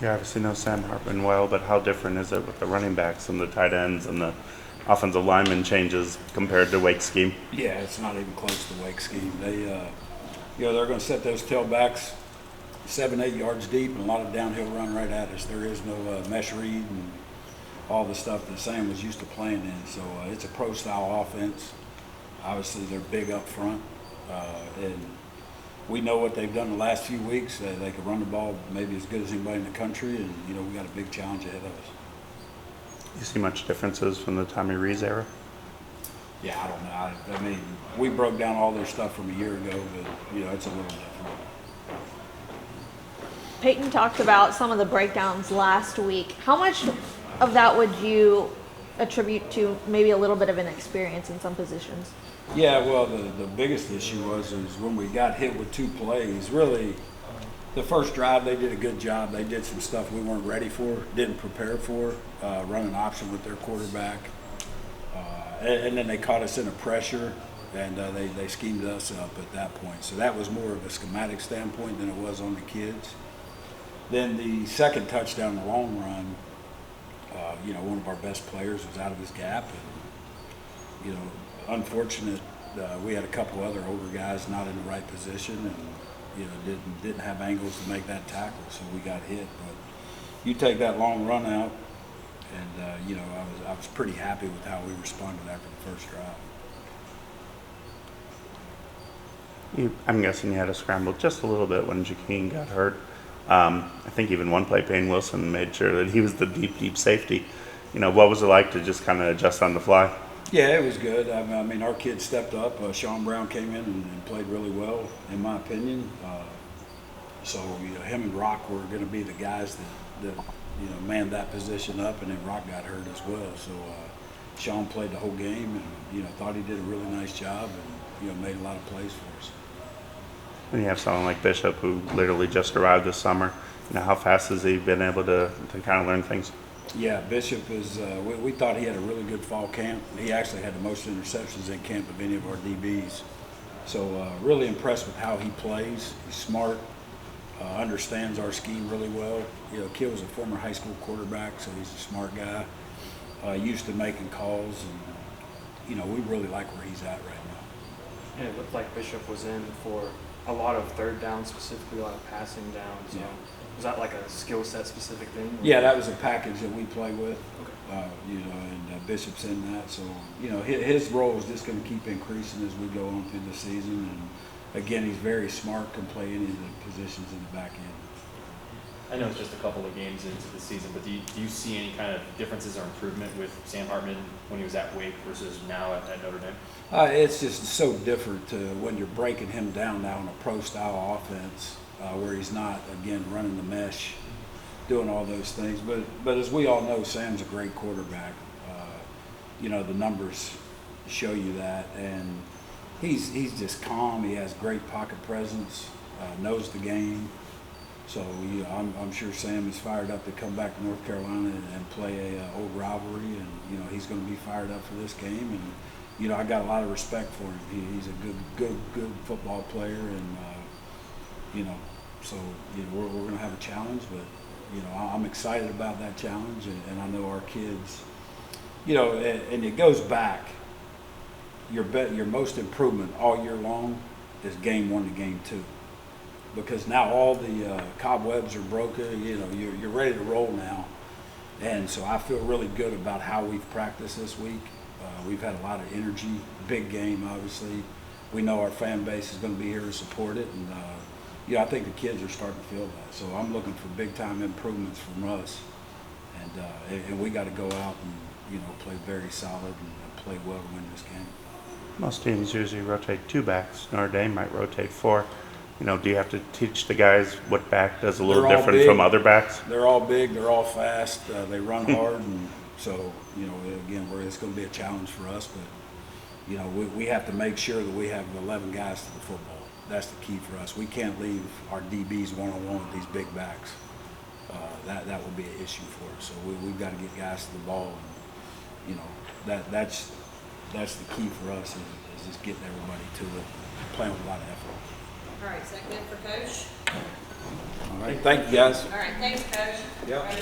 You obviously know Sam Hartman well, but how different is it with the running backs and the tight ends and the offensive lineman changes compared to Wake's scheme? Yeah, it's not even close to Wake scheme. They're going to set those tailbacks 7-8 yards deep and a lot of downhill run right at us. There is no mesh read and all the stuff that Sam was used to playing in. So it's a pro-style offense. Obviously, they're big up front, and we know what they've done the last few weeks. They can run the ball maybe as good as anybody in the country, and we got a big challenge ahead of us. You see much differences from the Tommy Rees era? Yeah, I don't know. I mean, we broke down all their stuff from a year ago, but it's a little different. Peyton talked about some of the breakdowns last week. How much of that would you attribute to maybe a little bit of inexperience in some positions? Yeah, well, the biggest issue is when we got hit with two plays. Really, the first drive they did a good job. They did some stuff we weren't ready for, didn't prepare for, running option with their quarterback, and then they caught us in a pressure, and they schemed us up at that point. So that was more of a schematic standpoint than it was on the kids. Then the second touchdown, the long run, one of our best players was out of his gap, and unfortunate. We had a couple other older guys not in the right position, and didn't have angles to make that tackle, so we got hit. But you take that long run out, and I was pretty happy with how we responded after the first drive. I'm guessing you had to scramble just a little bit when Jaqueen got hurt. I think even one play, Payne Wilson made sure that he was the deep safety. What was it like to just kind of adjust on the fly? Yeah, it was good. I mean, our kids stepped up. Sean Brown came in and played really well, in my opinion. So him and Rock were going to be the guys that manned that position up, and then Rock got hurt as well. So Sean played the whole game, and thought he did a really nice job, and made a lot of plays for us. When you have someone like Bishop who literally just arrived this summer, how fast has he been able to kind of learn things? Yeah, Bishop is. We thought he had a really good fall camp. He actually had the most interceptions in camp of any of our DBs. So really impressed with how he plays. He's smart, understands our scheme really well. Kid was a former high school quarterback, so he's a smart guy. Used to making calls, and we really like where he's at right now. And it looked like Bishop was in for a lot of third downs, specifically a lot of passing downs. Yeah. Was that like a skill set specific thing? Yeah, that was a package that we play with. Okay. And Bishop's in that. So, his role is just going to keep increasing as we go on through the season. And again, he's very smart, can play any of the positions in the back end. I know it's just a couple of games into the season, but do you see any kind of differences or improvement with Sam Hartman when he was at Wake versus now at Notre Dame? It's just so different when you're breaking him down now in a pro-style offense where he's not, again, running the mesh, doing all those things. But as we all know, Sam's a great quarterback. The numbers show you that. And he's just calm. He has great pocket presence, knows the game. So I'm sure Sam is fired up to come back to North Carolina and play a old rivalry, and he's going to be fired up for this game. And I got a lot of respect for him. He's a good football player, and so we're going to have a challenge. But I'm excited about that challenge, and I know our kids. And it goes back. Your most improvement all year long is game 1 to game 2. Because now all the cobwebs are broken, you're ready to roll now. And so I feel really good about how we've practiced this week. We've had a lot of energy, big game obviously. We know our fan base is going to be here to support it. And I think the kids are starting to feel that. So I'm looking for big time improvements from us. And we got to go out and, play very solid and play well to win this game. Most teams usually rotate 2 backs. Notre Dame might rotate 4. Do you have to teach the guys what back does a little different from other backs? They're all big. They're all fast. They run hard, and so again, it's going to be a challenge for us. But we have to make sure that we have 11 guys to the football. That's the key for us. We can't leave our DBs one-on-one with these big backs. That will be an issue for us. So we've got to get guys to the ball, and that's the key for us is just getting everybody to it, playing with a lot of effort. All right, is that good for Coach? All right, thank you, guys. All right, thanks, Coach. Yep.